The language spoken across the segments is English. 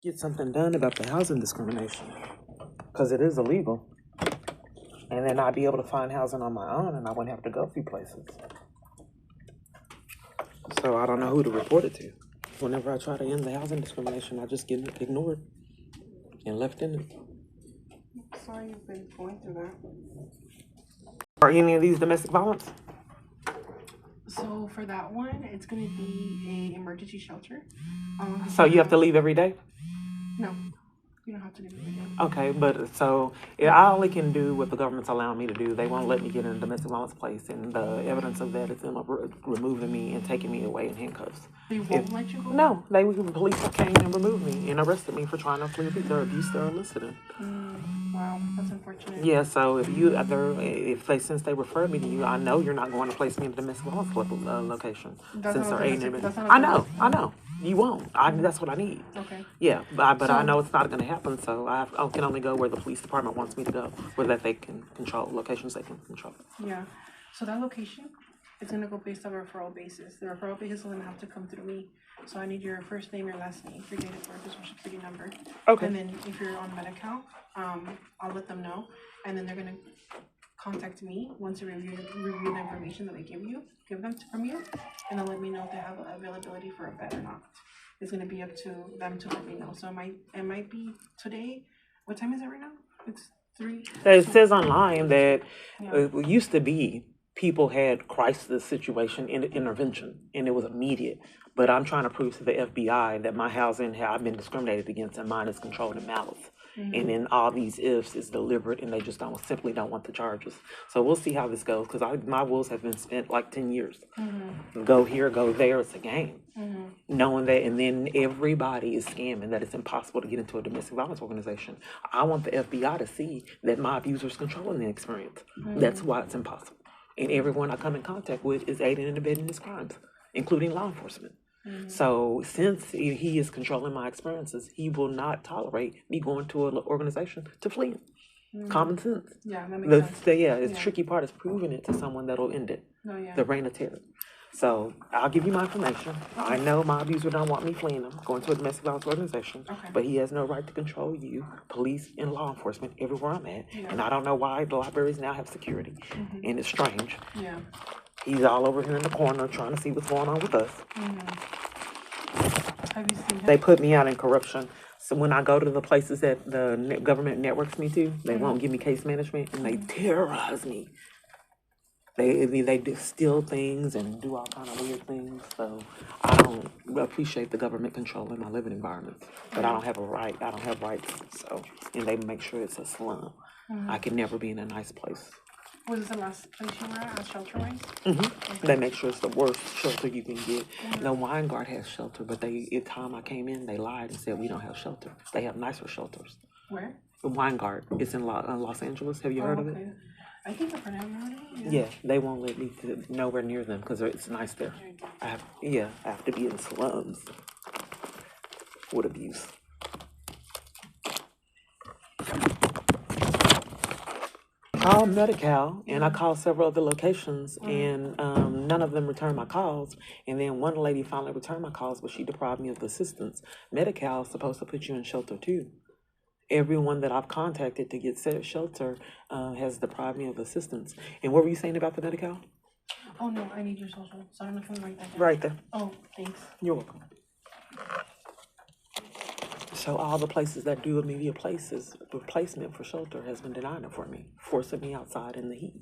get something done about the housing discrimination, because it is illegal. And then I'd be able to find housing on my own, and I wouldn't have to go a few places. So I don't know who to report it to. Whenever I try to end the housing discrimination, I just get ignored and left in it. Sorry you've been going through that. Are any of these domestic violence? So for that one, it's going to be a emergency shelter. So you have to leave every day? No, you don't have to leave every day. Okay, but so I only can do what the government's allowing me to do. They won't let me get in a domestic violence place, and the evidence of that is them removing me and taking me away in handcuffs. They won't let you go? No, the police came and removed me and arrested me for trying to flee their abuse they're eliciting. Wow, that's unfortunate. Yeah, so since they referred me to you, I know you're not going to place me in a domestic violence location. Since they're aiding me. I know. You won't. That's what I need. Okay. Yeah, but I know it's not going to happen, so I can only go where the police department wants me to go, where that they can control, locations they can control. Yeah. So that location, it's going to go based on a referral basis. The referral basis is going to have to come through me. So I need your first name, your last name, your date of birth, your social security number. Okay. And then if you're on Medi-Cal, I'll let them know. And then they're going to contact me once they review the information that they give them from you. And they'll let me know if they have availability for a bed or not. It's going to be up to them to let me know. So it might be today. What time is it right now? It's 3. It says online that it used to be people had crisis situation intervention, and it was immediate. But I'm trying to prove to the FBI that my housing, I've been discriminated against, and mine is controlled and malice. And then all these ifs is deliberate, and they just simply don't want the charges. So we'll see how this goes, because my wills have been spent like 10 years. Go here, go there, it's a game. Knowing that, and then everybody is scamming that it's impossible to get into a domestic violence organization. I want the FBI to see that my abuser's controlling the experience. That's why it's impossible. And everyone I come in contact with is aiding and abetting his crimes, including law enforcement. So since he is controlling my experiences, he will not tolerate me going to an organization to flee. Common sense. Yeah, that makes sense. The tricky part is proving it to someone that'll end it. The reign of terror. So I'll give you my information. I know my abuser don't want me fleeing him, going to a domestic violence organization, but he has no right to control you, police, and law enforcement everywhere I'm at. And I don't know why the libraries now have security, and it's strange. Yeah. He's all over here in the corner trying to see what's going on with us. Have you seen him? They put me out in corruption. So when I go to the places that the government networks me to, they won't give me case management, and they terrorize me. They steal things and do all kind of weird things. So I don't appreciate the government controlling my living environment. But I don't have a right. I don't have rights. So, and they make sure it's a slum. I can never be in a nice place. Was this the last place you were at shelter-wise? They make sure it's the worst shelter you can get. The Wine Guard has shelter, but at the time I came in, they lied and said we don't have shelter. They have nicer shelters. Where? The Wine Guard. It's in Los Angeles. Have you heard of it? I think I've heard of it. Yeah, they won't let me nowhere near them because it's nice there. I have to be in slums with abuse. I called Medi-Cal, and I called several other locations, and none of them returned my calls. And then one lady finally returned my calls, but she deprived me of the assistance. Medi-Cal is supposed to put you in shelter too. Everyone that I've contacted to get shelter has deprived me of assistance. And what were you saying about the Medi-Cal? Oh no, I need your social. So I don't know if I can write that down. Right there. Oh, thanks. You're welcome. So all the places that do immediate replacement for shelter has been denying it for me, forcing me outside in the heat.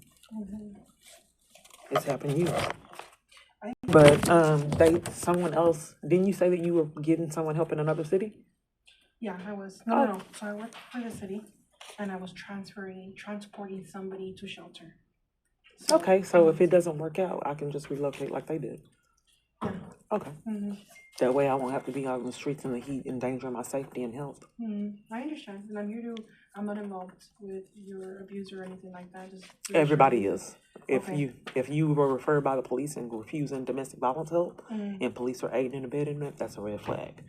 It's happened to you. But someone else, didn't you say that you were getting someone help in another city? Yeah, I was. No. So I worked for the city, and I was transporting somebody to shelter. So if it doesn't work out, I can just relocate like they did. Yeah. Okay. That way I won't have to be out in the streets in the heat, endangering my safety and health. I understand. And I'm not involved with your abuser or anything like that. Everybody is. If you were referred by the police and refusing domestic violence help, and police are aiding and abetting it, that's a red flag.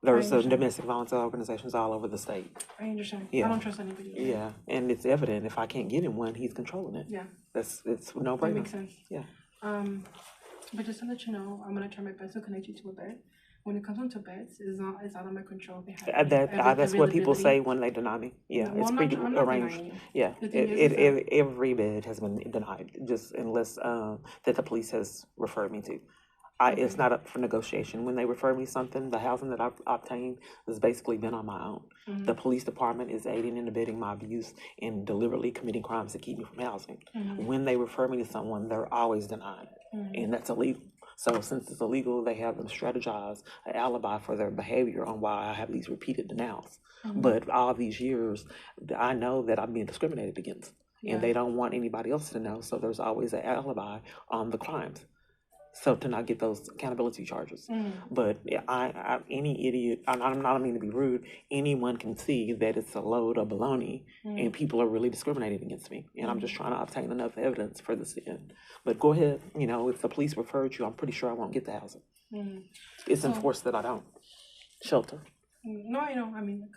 There's domestic violence organizations all over the state. I understand. Yeah. I don't trust anybody. Yeah, and it's evident. If I can't get in one, he's controlling it. Yeah. It's no brainer. That makes sense. Yeah. But just to let you know, I'm gonna try my best to connect you to a bed. When it comes onto beds, it's out of my control. They have That's what people availability. say when they deny me. Yeah, Well, it's I'm not prearranged. denying you. Yeah, The thing is that every bed has been denied, just unless that the police has referred me to. It's not up for negotiation. When they refer me something, the housing that I've obtained has basically been on my own. Mhm. The police department is aiding and abetting my abuse and deliberately committing crimes to keep me from housing. Mhm. When they refer me to someone, they're always denied, and that's illegal. So since it's illegal, they have them strategize an alibi for their behavior on why I have these repeated denials. But all these years, I know that I'm being discriminated against, Yeah. and they don't want anybody else to know. So there's always an alibi on the crimes, so to not get those accountability charges. But yeah, any idiot, I'm not mean to be rude, anyone can see that it's a load of baloney and people are really discriminating against me. And I'm just trying to obtain enough evidence for this to end. But go ahead, if the police referred you, I'm pretty sure I won't get the housing. It's enforced that I don't. Shelter. No, I know. I mean, like,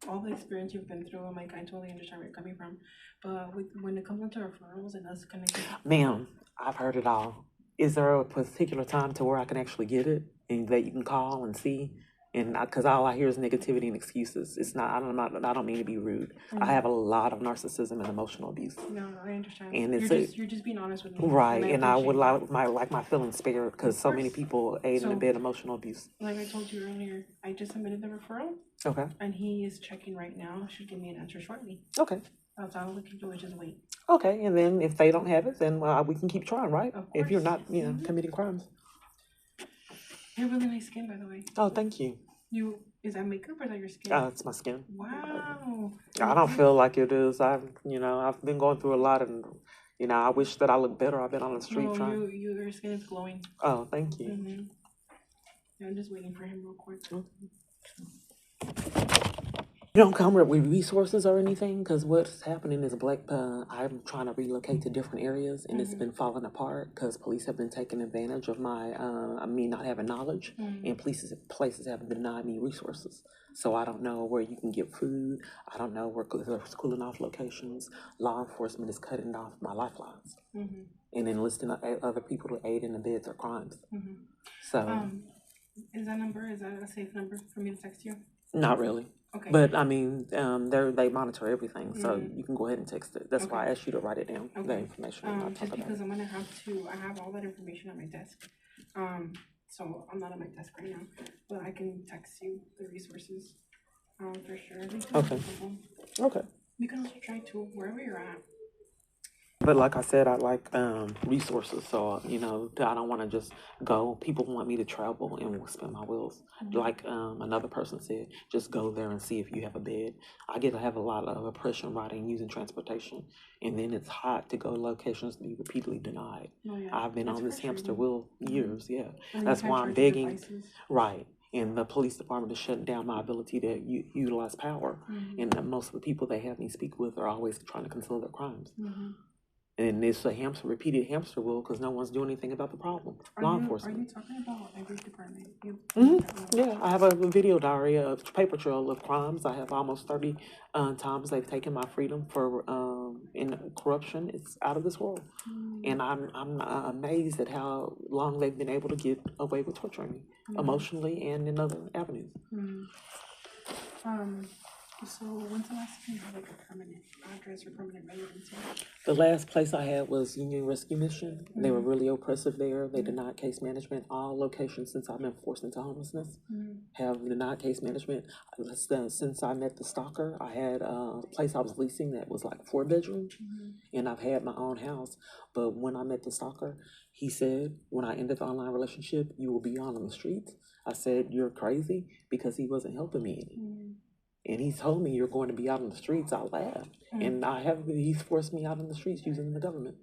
all the experience you've been through, I'm like, I totally understand where you're coming from. But when it comes into referrals and us connecting, Ma'am, I've heard it all. Is there a particular time to where I can actually get it and that you can call and see? And because all I hear is negativity and excuses. It's not. I don't mean to be rude. I have a lot of narcissism and emotional abuse. no, I understand. And You're just being honest with me. Right, and I would appreciate that. like my feelings spared because so many people aid and So- abet emotional abuse. Like I told you earlier, I just submitted the referral, Okay. and he is checking right now. Should give me an answer shortly. Okay. That's all we can do is just wait. Okay, and then if they don't have it, then we can keep trying, right? Of If you're course. not, committing crimes. You have really nice skin, by the way. Oh, thank you. Is that makeup or is that your skin? It's my skin. Wow. I don't feel like it is. I've been going through a lot, and I wish that I looked better. I've been on the street No, trying. your skin is glowing. Oh, thank you. Mm-hmm. Yeah, I'm just waiting for him real quick. You don't come up with resources or anything, because what's happening is I'm trying to relocate to different areas, and it's been falling apart because police have been taking advantage of me not having knowledge, and places have denied me resources. So I don't know where you can get food. I don't know where there's cooling off locations. Law enforcement is cutting off my lifelines and enlisting other people to aid and abet their crimes. So is that a safe number for me to text you? not really. Okay. But I mean, they monitor everything, so you can go ahead and text it. That's why I asked you to write it down, the information. Just because I'm gonna I have all that information on my desk. So I'm not on my desk right now, but I can text you the resources. For sure. Okay. You can also try to wherever you're at. But like I said, I like resources, so I don't want to just go. People want me to travel and spin my wheels. Like another person said, just go there and see if you have a bed. I have a lot of oppression riding using transportation, and then it's hard to go to locations to be repeatedly denied. Oh, yeah. I've been on this hamster wheel years. Yeah, And that's you why can't I'm charge your begging. devices. Right. And the police department is shutting down my ability to utilize power. And most of the people they have me speak with are always trying to conceal their crimes. And it's a repeated hamster wheel because no one's doing anything about the problem. Law enforcement. Are you talking about every department? Yeah, I have a video diary, a paper trail of crimes. I have almost 30 times they've taken my freedom for in corruption. It's out of this world. And I'm amazed at how long they've been able to get away with torturing me emotionally and in other avenues. So when's the last time you had like a permanent address or permanent residency? The last place I had was Union Rescue Mission. They were really oppressive there. They denied case management. All locations since I've been forced into homelessness have denied case management. Since I met the stalker, I had a place I was leasing that was like 4 bedrooms, and I've had my own house. But when I met the stalker, he said, when I ended the online relationship, you will be out on the streets. I said, you're crazy, because he wasn't helping me any. And he told me, you're going to be out on the streets. I laughed. And he's forced me out on the streets using the government.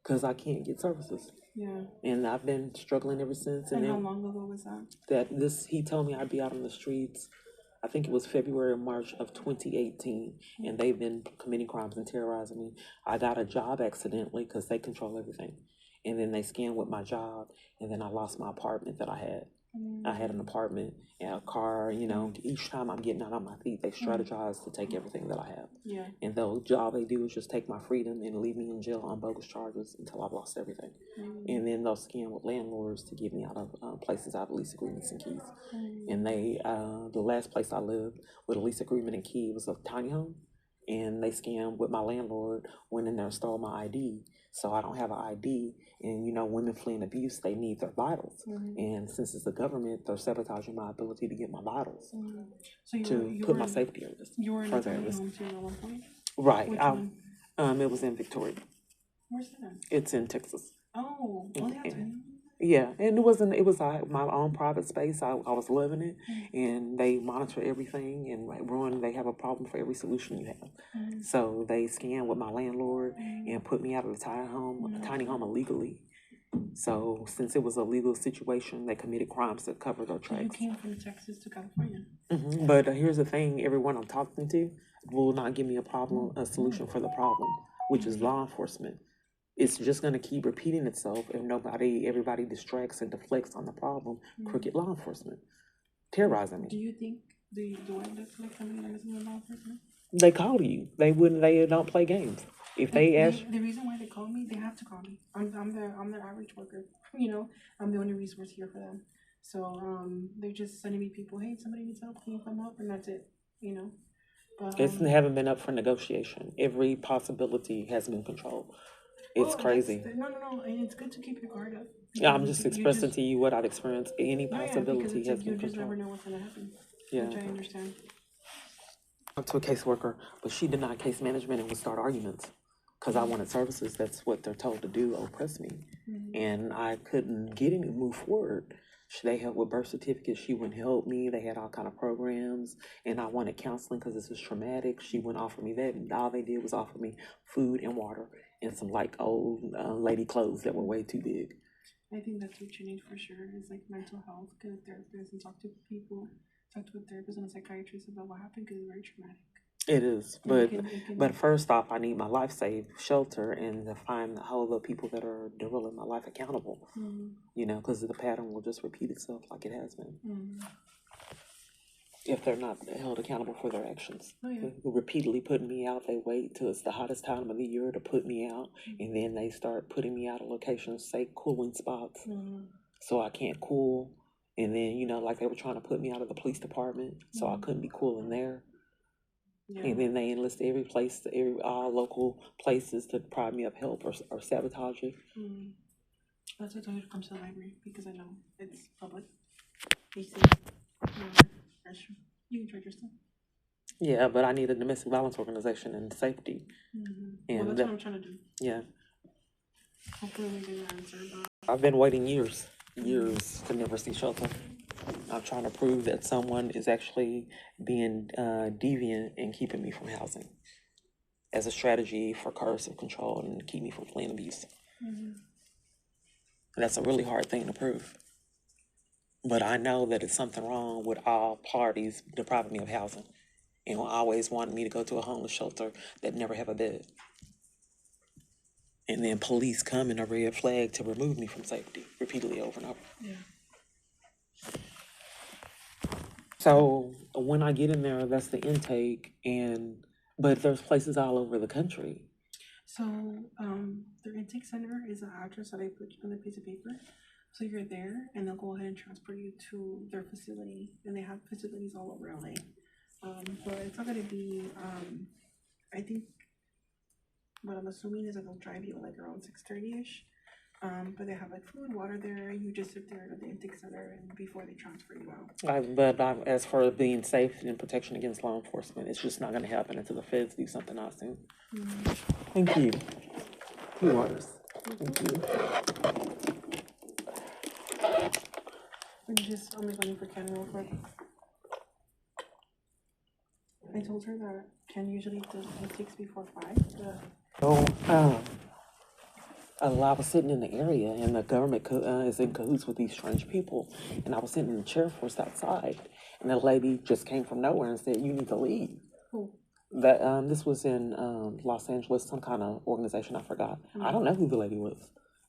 Because I can't get services. Yeah. And I've been struggling ever since. And how long ago was that? He told me I'd be out on the streets, I think it was February or March of 2018. And they've been committing crimes and terrorizing me. I got a job accidentally because they control everything. And then they scammed with my job. And then I lost my apartment that I had. I had an apartment and a car, you know, each time I'm getting out on my feet, they strategize to take everything that I have. Yeah. And the all they do is just take my freedom and leave me in jail on bogus charges until I've lost everything. And then they'll scam with landlords to get me out of places out of lease agreements and keys. And they, the last place I lived with a lease agreement and key was a tiny home. And they scammed with my landlord, went in there and stole my ID. So I don't have an ID. And, you know, women fleeing abuse, they need their vitals. And since it's the government, they're sabotaging my ability to get my vitals So to put my safety at risk. You were in a tiny home too at one point? Right. Which one? It was in Victoria. Where's that? It's in Texas. Oh, they have tiny homes? Yeah, and it was my own private space. I was loving it, and they monitor everything and like they have a problem for every solution you have. So they scam with my landlord and put me out of the tiny home illegally. So since it was a legal situation, they committed crimes that covered their tracks. You came from Texas to California. But here's the thing: everyone I'm talking to will not give me a solution for the problem, which is law enforcement. It's just going to keep repeating itself if everybody distracts and deflects on the problem. Crooked law enforcement terrorizing me. Do you think the one deflect on the law enforcement? They call you. They don't play games. If they ask, the reason why they call me, they have to call me. I'm the average worker. You know, I'm the only resource here for them. So they're just sending me people. Hey, somebody needs help. Can you come up? And that's it. You know. But, it haven't been up for negotiation. Every possibility has been controlled. It's crazy. No. And it's good to keep your guard up. Yeah, I'm just expressing to you what I've experienced. Any possibility has been controlled. You just never know what's going to happen. Yeah. Which I understand. I talked to a caseworker, but she denied case management and would start arguments because I wanted services. That's what they're told to do, oppress me. And I couldn't move forward. They helped with birth certificates. She wouldn't help me. They had all kind of programs, and I wanted counseling because this was traumatic. She wouldn't offer me that, and all they did was offer me food and water and some like old lady clothes that were way too big. I think that's what you need for sure. Is like mental health, get a therapist and talk to people, talk to a therapist and a psychiatrist about what happened because it's very traumatic. It is, but first off, I need my life saved, shelter, and to find all the people that are holding my life accountable. You know, because the pattern will just repeat itself like it has been. If they're not held accountable for their actions. Repeatedly putting me out, they wait till it's the hottest time of the year to put me out, and then they start putting me out of locations, say cooling spots, so I can't cool. And then, you know, like they were trying to put me out of the police department, so I couldn't be cooling there. And then they enlist all local places to deprive me of help or sabotage it. That's why I told you to come to the library, because I know it's public. You can charge yourself. Yeah, but I need a domestic violence organization and safety. And that's what I'm trying to do. Yeah. Hopefully we get an answer. I've been waiting years to never see shelter. I'm trying to prove that someone is actually being deviant and keeping me from housing as a strategy for coercive control and keep me from fleeing abuse. And that's a really hard thing to prove. But I know that it's something wrong with all parties depriving me of housing and always wanting me to go to a homeless shelter that never have a bed. And then police come in a red flag to remove me from safety repeatedly over and over. Yeah. So when I get in there, that's the intake, but there's places all over the country. So their intake center is an address that I put on the piece of paper. So you're there, and they'll go ahead and transport you to their facility, and they have facilities all over LA. But it's not going to be, I think, what I'm assuming is that they'll drive you like around 6:30ish. But they have like food, water there. You just sit there at the intake center and before they transfer you out. As for being safe and protection against law enforcement, it's just not going to happen until the feds do something else soon. Thank you. Two waters. Thank you. I'm going for Ken real quick. I told her that Ken usually does intakes before 5. I was sitting in the area, and the government is in cahoots with these strange people. And I was sitting in the chair force outside, and the lady just came from nowhere and said, "You need to leave." This was in Los Angeles, some kind of organization, I forgot. I don't know who the lady was.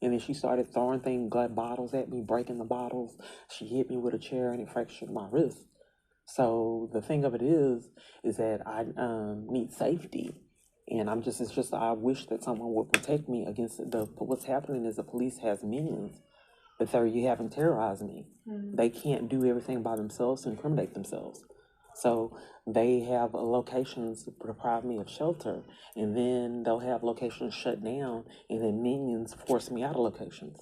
And then she started throwing bottles at me, breaking the bottles. She hit me with a chair and it fractured my wrist. So the thing of it is that I need safety. And I wish that someone would protect me against what's happening is the police has minions. But you haven't terrorized me. They can't do everything by themselves to incriminate themselves. So they have locations to deprive me of shelter, and then they'll have locations shut down, and then minions force me out of locations.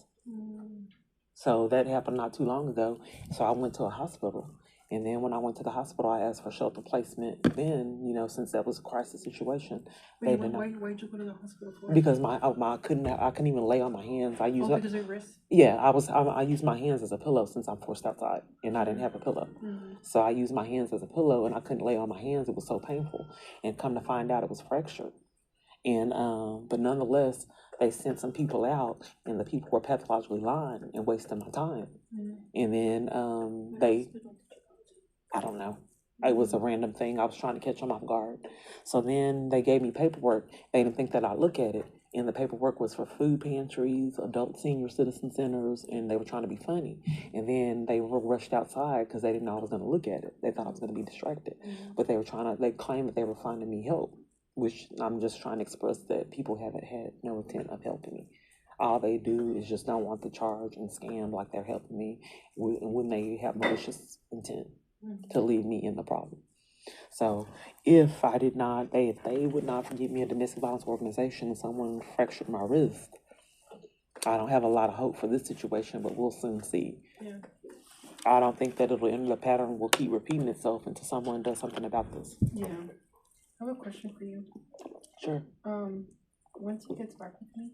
So that happened not too long ago. So I went to a hospital. And then when I went to the hospital, I asked for shelter placement. Then, since that was a crisis situation, why did you go to the hospital for? Because I couldn't even lay on my hands. Because of wrist? Yeah, I used my hands as a pillow since I'm forced outside, and I didn't have a pillow. So I used my hands as a pillow, and I couldn't lay on my hands. It was so painful. And come to find out, it was fractured. And but nonetheless, they sent some people out, and the people were pathologically lying and wasting my time. And then I don't know. It was a random thing. I was trying to catch them off guard. So then they gave me paperwork. They didn't think that I'd look at it. And the paperwork was for food pantries, adult senior citizen centers, and they were trying to be funny. And then they were rushed outside because they didn't know I was going to look at it. They thought I was going to be distracted. But they claimed that they were finding me help, which I'm just trying to express that people haven't had no intent of helping me. All they do is just don't want the charge and scam like they're helping me when they have malicious intent to leave me in the problem. So if they would not give me a domestic violence organization and someone fractured my wrist, I don't have a lot of hope for this situation, but we'll soon see. Yeah. I don't think that the pattern will keep repeating itself until someone does something about this. Yeah. I have a question for you. Sure. Once he gets back with me,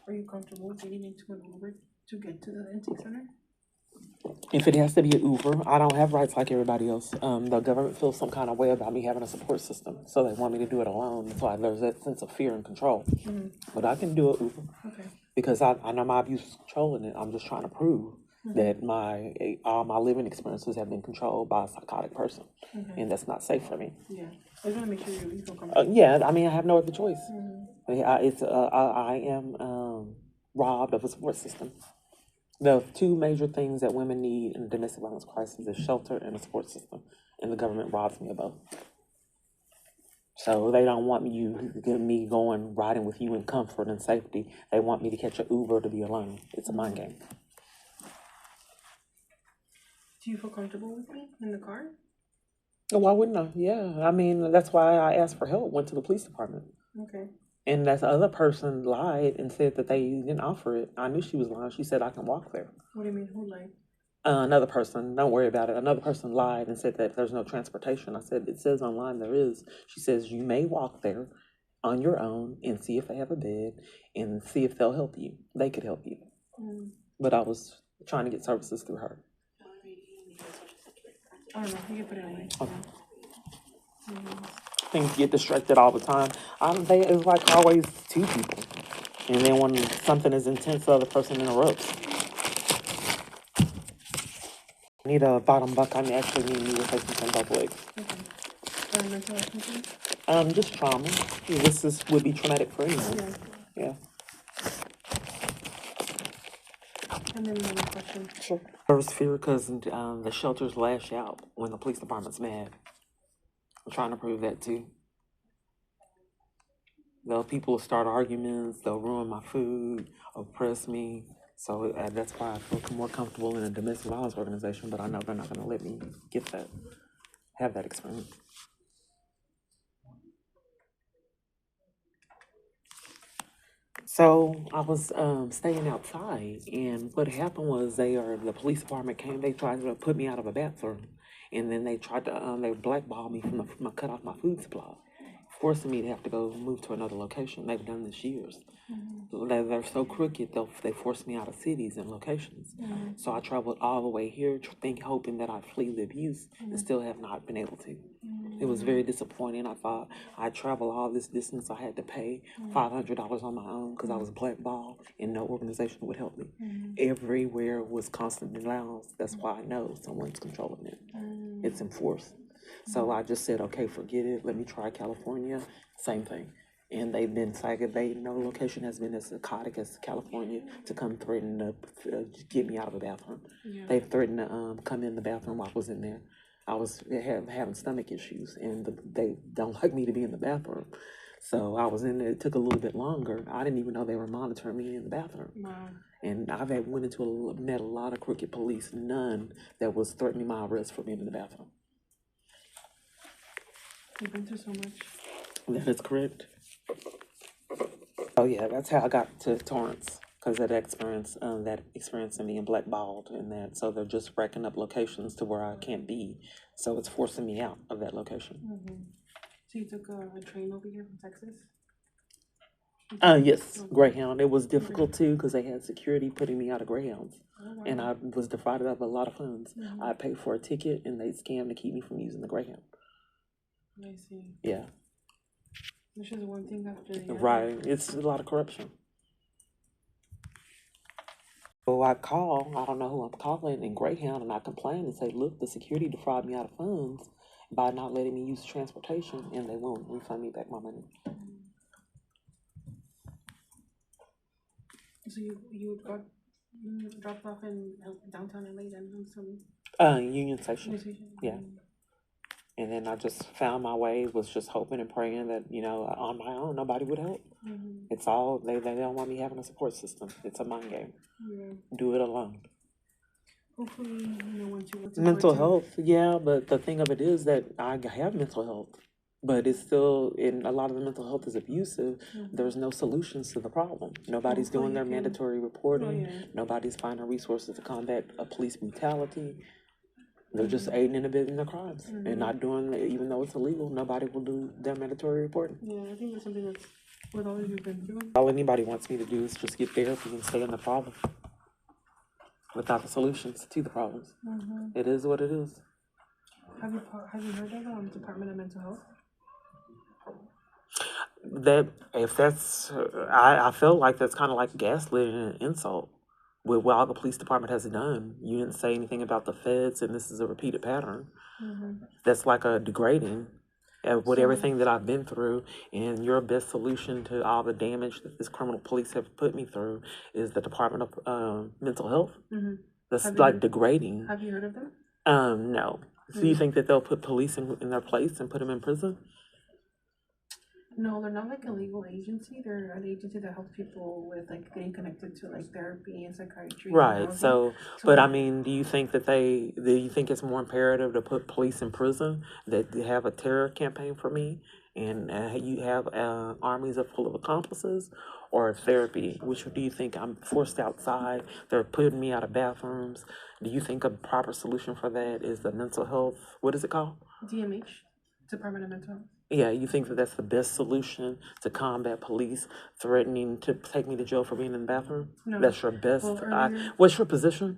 are you comfortable getting into an Uber to get to the intake center? If it has to be an Uber, I don't have rights like everybody else. The government feels some kind of way about me having a support system, so they want me to do it alone. That's why there's that sense of fear and control. But I can do it Uber because I know my abuse is controlling it. I'm just trying to prove that all my living experiences have been controlled by a psychotic person, and that's not safe for me. Yeah, I just want to make sure you feel comfortable. Yeah, I mean, I have no other choice. I am robbed of a support system. The two major things that women need in a domestic violence crisis is shelter and a support system, and the government robs me of both. So they don't want me riding with you in comfort and safety. They want me to catch an Uber to be alone. It's a mind game. Do you feel comfortable with me in the car? Oh, why wouldn't I? Yeah, I mean, that's why I asked for help, went to the police department. Okay. And that other person lied and said that they didn't offer it. I knew she was lying. She said I can walk there. What do you mean, who lied? Another person, don't worry about it. Another person lied and said that there's no transportation. I said, it says online there is. She says, you may walk there on your own and see if they have a bed and see if they'll help you. They could help you. But I was trying to get services through her. I don't know. You can put it away. Okay. Things get distracted all the time. It's like always two people. And then when something is intense, the other person interrupts. I need a bottom buck. I actually need knee replacements on both legs. Okay. Mental health? Just trauma. This would be traumatic for anyone. Yeah. And then another question. Sure. First fear because the shelters lash out when the police department's mad. I'm trying to prove that too. People will start arguments, they'll ruin my food, oppress me. So that's why I feel more comfortable in a domestic violence organization, but I know they're not going to let me have that experience. So I was staying outside, and what happened was the police department came. They tried to put me out of a bathroom, and then they tried to they blackballed me from cut off my food supply, forcing me to have to go move to another location. They've done this years. They're so crooked. They forced me out of cities and locations. So I traveled all the way here, hoping that I'd flee the abuse, and still have not been able to. It was very disappointing. I thought I'd travel all this distance. I had to pay $500 on my own because I was blackballed and no organization would help me. Everywhere was constantly loud. That's why I know someone's controlling it. It's enforced. So I just said, okay, forget it. Let me try California. Same thing. and they've been no location has been as psychotic as California to come threaten to get me out of a bathroom. Yeah. They've threatened to come in the bathroom while I was in there. I was having stomach issues, and they don't like me to be in the bathroom. So I was in there. It took a little bit longer. I didn't even know they were monitoring me in the bathroom. Wow. And met a lot of crooked police, none that was threatening my arrest for being in the bathroom. You've been through so much. That is correct. Oh yeah, that's how I got to Torrance, because of that experience of being blackballed and that. So they're just racking up locations to where I can't be. So it's forcing me out of that location. Mm-hmm. So you took a train over here from Texas? Yes, Greyhound. It was difficult too because they had security putting me out of Greyhounds, and I was defrauded of a lot of funds. Mm-hmm. I paid for a ticket, and they scammed to keep me from using the Greyhound. I see. Yeah. Which is one thing after the other. Right. It's a lot of corruption. So I don't know who I'm calling in Greyhound, and I complain and say, look, the security defrauded me out of funds by not letting me use transportation, and they won't refund me back my money. So you got dropped off in downtown LA then on some Union Station. decision? Yeah. And then I just found my way, was just hoping and praying that, on my own, nobody would help. Mm-hmm. It's all, they don't want me having a support system. It's a mind game. Yeah. Do it alone. Hopefully, once you want to Mental health, yeah, but the thing of it is that I have mental health, but it's still, in a lot of the mental health is abusive. Mm-hmm. There's no solutions to the problem. Nobody's doing their mandatory reporting. Nobody's finding resources to combat police brutality. They're just aiding and abetting their crimes and not doing, even though it's illegal, nobody will do their mandatory reporting. Yeah, I think that's something that's with all you've been doing. All anybody wants me to do is just get therapy and stay in the problem without the solutions to the problems. Mm-hmm. It is what it is. Have you heard of the Department of Mental Health? I feel like that's kind of like gaslighting and an insult. With what all the police department has done, you didn't say anything about the feds, and this is a repeated pattern. Mm-hmm. That's like a degrading with everything that I've been through, and your best solution to all the damage that this criminal police have put me through is the Department of Mental Health. Mm-hmm. That's like degrading. Have you heard of them? No. So you think that they'll put police in their place and put them in prison? No, they're not like a legal agency. They're an agency that helps people with getting connected to therapy and psychiatry. Right. And so but I mean, do you think it's more imperative to put police in prison that they have a terror campaign for me, and you have armies full of accomplices, or therapy? Which do you think? I'm forced outside. They're putting me out of bathrooms. Do you think a proper solution for that is the mental health? What is it called? DMH, Department of Mental Health. Yeah, you think that that's the best solution to combat police threatening to take me to jail for being in the bathroom? No. That's your best. What's your position?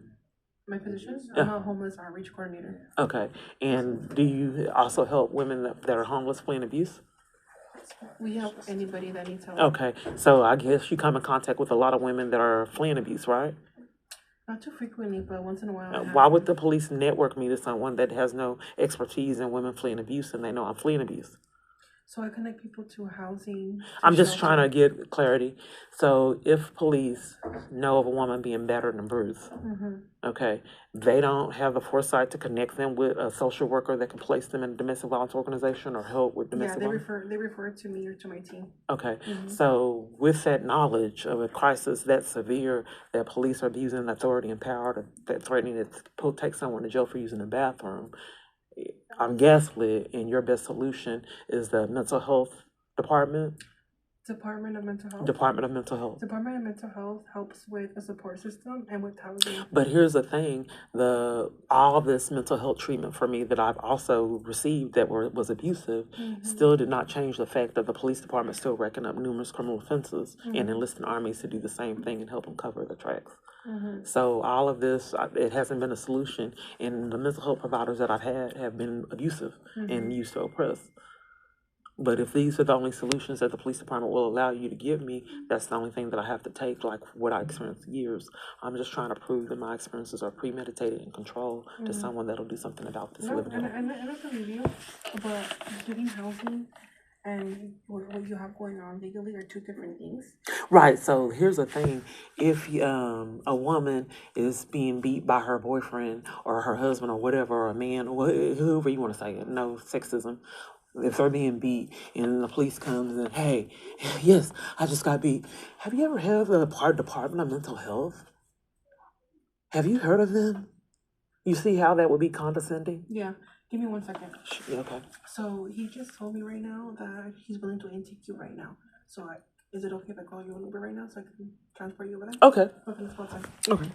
My position? I'm a homeless outreach coordinator. Okay. And do you also help women that are homeless fleeing abuse? We help anybody that needs help. Okay. So I guess you come in contact with a lot of women that are fleeing abuse, right? Not too frequently, but once in a while. Why would the police network me to someone that has no expertise in women fleeing abuse and they know I'm fleeing abuse? So I connect people to housing. I'm just trying to get clarity. So if police know of a woman being battered and bruised, okay, they don't have the foresight to connect them with a social worker that can place them in a domestic violence organization or help with domestic violence? They refer to me or to my team. Okay, so with that knowledge of a crisis that severe, that police are using authority and power that threatening to take someone to jail for using a bathroom, I'm gaslit, and your best solution is the mental health department? Department of Mental Health. Department of Mental Health. Department of Mental Health helps with a support system and with housing. But here's the thing, all of this mental health treatment for me that I've also received that was abusive still did not change the fact that the police department still racking up numerous criminal offenses and enlisting armies to do the same thing and help them cover the tracks. So all of this, it hasn't been a solution, and the mental health providers that I've had have been abusive and used to oppress. But if these are the only solutions that the police department will allow you to give me, that's the only thing that I have to take, like what I experienced years. I'm just trying to prove that my experiences are premeditated and controlled to someone that'll do something about this living. And I believe you, but getting housing and what you have going on legally are two different things. Right. So here's the thing: if a woman is being beat by her boyfriend or her husband or whatever, or a man, or whoever you want to say it, no sexism. If they're being beat and the police comes and, hey, yes, I just got beat. Have you ever heard of the Department of Mental Health? Have you heard of them? You see how that would be condescending? Yeah. Give me 1 second. Yeah, okay. So he just told me right now that he's willing to intake you right now. So is it okay if I call you an Uber right now so I can transport you over there? Okay. Okay, let's go outside. Okay.